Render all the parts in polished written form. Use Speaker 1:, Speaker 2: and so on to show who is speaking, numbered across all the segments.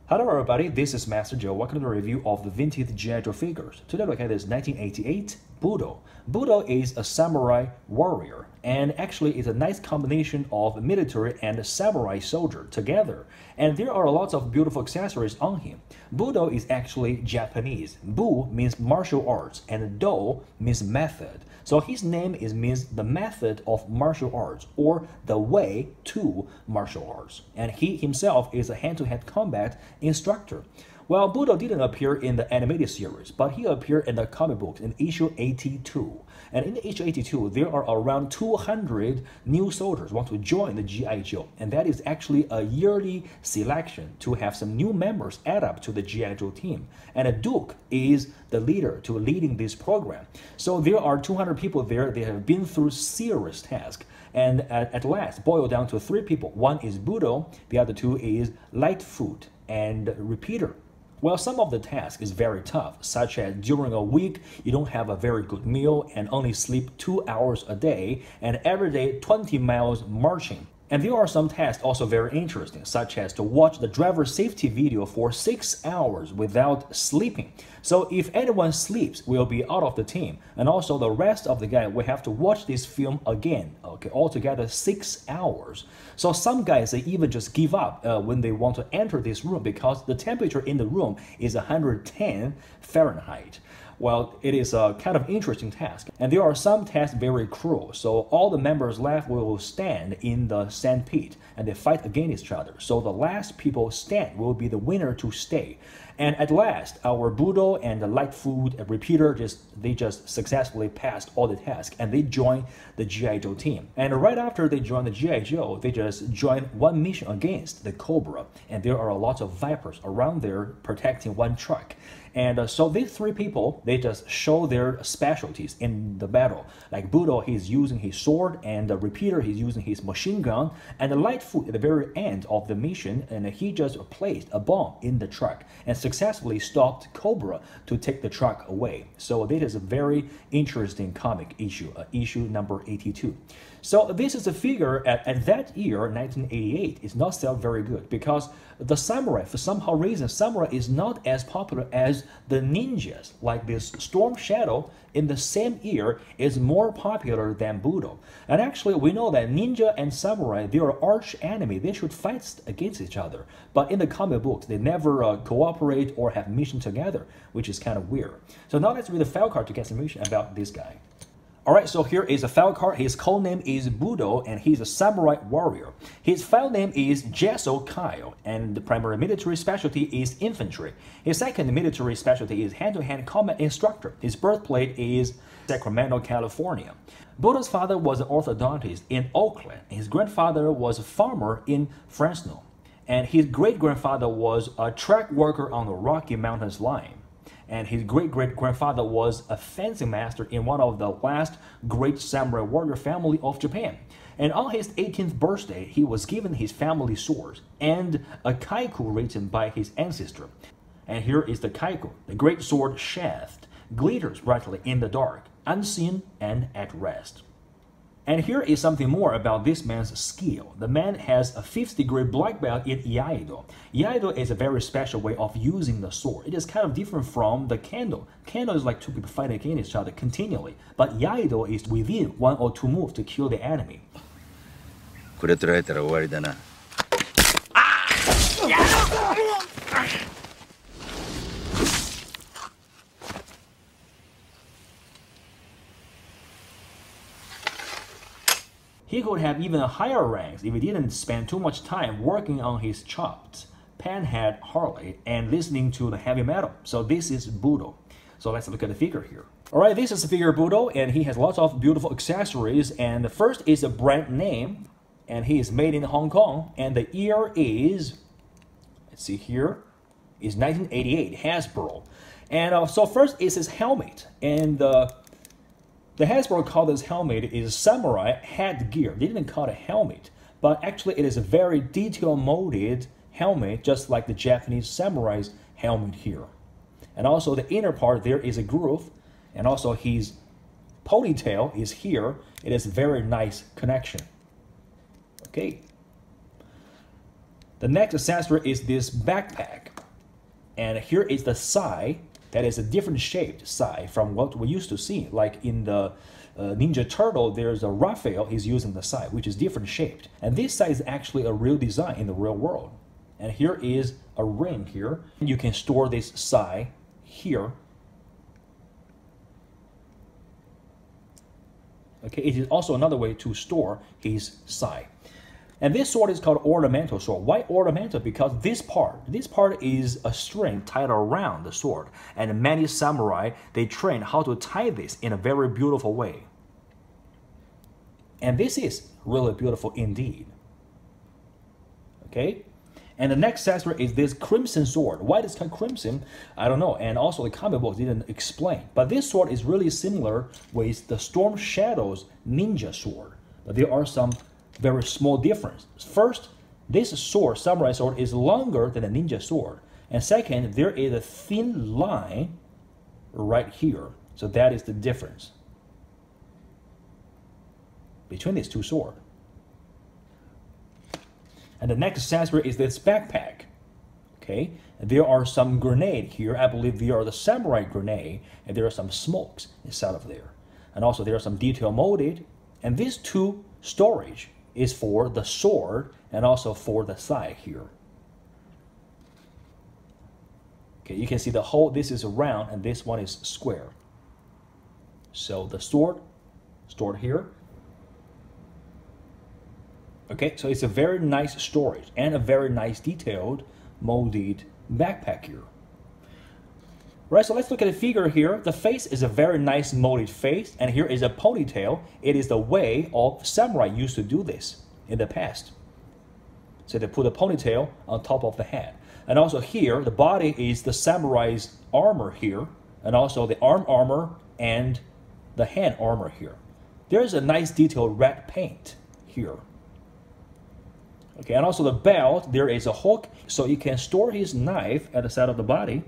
Speaker 1: Hello everybody, this is Master Joe. Welcome to the review of the vintage GI Joe figures. Today we look at this 1988 Budo. Budo is a samurai warrior, and actually it's a nice combination of military and samurai soldier together. And there are lots of beautiful accessories on him. Budo is actually Japanese. Bu means martial arts, and Do means method. So his name means the method of martial arts, or the way to martial arts. And he himself is a hand-to-hand combat instructor. Well, Budo didn't appear in the animated series, but he appeared in the comic books in issue 82. And in issue 82, there are around 200 new soldiers want to join the GI Joe. And that is actually a yearly selection to have some new members add up to the GI Joe team. And a Duke is the leader to leading this program. So there are 200 people there. They have been through serious tasks. And at last, boiled down to 3 people. One is Budo, the other 2 is Lightfoot and Repeater. Well, some of the tasks is very tough, such as during a week, you don't have a very good meal and only sleep 2 hours a day, and every day 20 miles marching. And there are some tasks also very interesting, such as to watch the driver safety video for 6 hours without sleeping. So if anyone sleeps, we'll be out of the team. And also the rest of the guy will have to watch this film again, okay, altogether 6 hours. So some guys, they even just give up when they want to enter this room because the temperature in the room is 110 Fahrenheit. Well, it is a kind of interesting task. And there are some tasks very cruel. So all the members left will stand in the sand pit and they fight against each other. So the last people stand will be the winner to stay. And at last, our Budo and the Lightfoot and Repeater, they just successfully passed all the tasks and they joined the GI Joe team. And right after they joined the GI Joe, they just joined one mission against the Cobra. And there are lots of Vipers around there protecting one truck. And so these 3 people, they just show their specialties in the battle. Like Budo, he's using his sword, and the Repeater, he's using his machine gun, and the Lightfoot at the very end of the mission, and he just placed a bomb in the truck and successfully stopped Cobra to take the truck away. So this is a very interesting comic issue, issue number 82. So this is a figure at that year, 1988, is not sell very good because the samurai, for somehow reason, samurai is not as popular as the ninjas. Like this Storm Shadow in the same year is more popular than Budo. And actually we know that ninja and samurai, they are arch enemy. They should fight against each other. But in the comic books, they never cooperate or have mission together, which is kind of weird. So now let's read the file card to get some information about this guy. Alright, so here is a file card. His code name is Budo, and he's a samurai warrior. His file name is Gesso Kyle, and the primary military specialty is infantry. His second military specialty is hand-to-hand combat instructor. His birthplace is Sacramento, California. Budo's father was an orthodontist in Oakland. His grandfather was a farmer in Fresno. And his great-grandfather was a track worker on the Rocky Mountains line. And his great-great-grandfather was a fencing master in one of the last great samurai warrior family of Japan. And on his 18th birthday, he was given his family sword and a kaiku written by his ancestor. And here is the kaiku. The great sword shaft glitters brightly in the dark, unseen and at rest. And here is something more about this man's skill. The man has a 5th degree black belt in Iaido. Iaido is a very special way of using the sword. It is kind of different from the kendo. Kendo is like 2 people fighting against each other continually. But Iaido is within 1 or 2 moves to kill the enemy. He could have even higher ranks if he didn't spend too much time working on his chopped panhead Harley and listening to the heavy metal. So this is Budo. So let's look at the figure here. Alright, this is the figure Budo, and he has lots of beautiful accessories. And the first is a brand name, and he is made in Hong Kong. And the year is, let's see here, is 1988, Hasbro. And so first is his helmet. And the Hasbro called this helmet is samurai headgear. They didn't call it a helmet, but actually it is a very detail molded helmet, just like the Japanese samurai's helmet here. And also the inner part there is a groove, and also his ponytail is here. It is a very nice connection. Okay. The next accessory is this backpack. And here is the sai. That is a different shaped sai from what we used to see. Like in the Ninja Turtle, there's a Raphael, he's using the sai, which is different shaped. And this sai is actually a real design in the real world. And here is a ring here. You can store this sai here. Okay, it is also another way to store his sai. And this sword is called ornamental sword. Why ornamental? Because this part is a string tied around the sword. And many samurai, they train how to tie this in a very beautiful way. And this is really beautiful indeed. Okay? And the next accessory is this crimson sword. Why is it called crimson? I don't know. And also the comic book didn't explain. But this sword is really similar with the Storm Shadow's ninja sword. But there are some very small difference. First, this sword, samurai sword, is longer than a ninja sword. And second, there is a thin line right here. So that is the difference between these two swords. And the next accessory is this backpack. Okay, and there are some grenade here. I believe they are the samurai grenade, and there are some smokes inside of there. And also there are some detail molded. And these two storage is for the sword and also for the sai here. Okay, you can see the whole, this is round and this one is square. So the sword stored here. Okay, so it's a very nice storage and a very nice detailed molded backpack here. Right, so let's look at the figure here. The face is a very nice molded face, and here is a ponytail. It is the way of samurai used to do this in the past. So they put a ponytail on top of the head. And also here, the body is the samurai's armor here, and also the arm armor and the hand armor here. There's a nice detailed red paint here. Okay, and also the belt, there is a hook, so you can store his knife at the side of the body.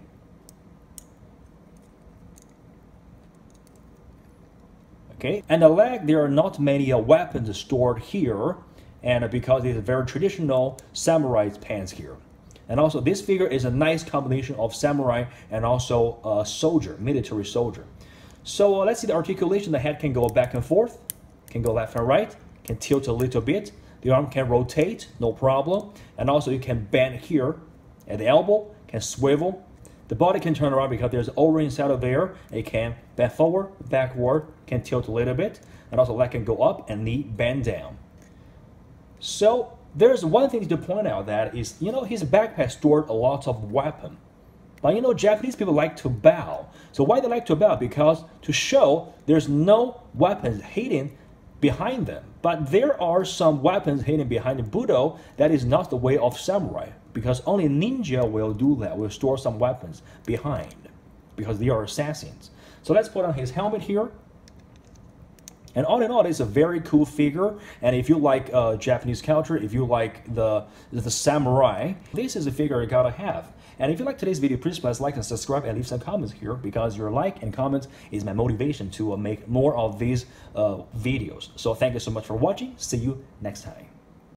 Speaker 1: Okay, and the leg, there are not many weapons stored here, and because it's a very traditional samurai's pants here. And also this figure is a nice combination of samurai and also a soldier, military soldier. So let's see the articulation. The head can go back and forth, can go left and right, can tilt a little bit. The arm can rotate, no problem. And also you can bend here at the elbow, can swivel. The body can turn around because there's an O-ring inside of there. It can bend forward, backward, can tilt a little bit. And also leg can go up and knee bend down. So there's one thing to point out, that is, you know, his backpack stored a lot of weapon. But you know, Japanese people like to bow. So why they like to bow? Because to show there's no weapons hidden behind them. But there are some weapons hidden behind the Budo. That is not the way of samurai, because only ninja will do that, will store some weapons behind, because they are assassins. So let's put on his helmet here. And all in all, it's a very cool figure. And if you like Japanese culture, if you like the samurai, this is a figure you gotta have. And if you like today's video, please press like and subscribe and leave some comments here, because your like and comments is my motivation to make more of these videos. So thank you so much for watching. See you next time.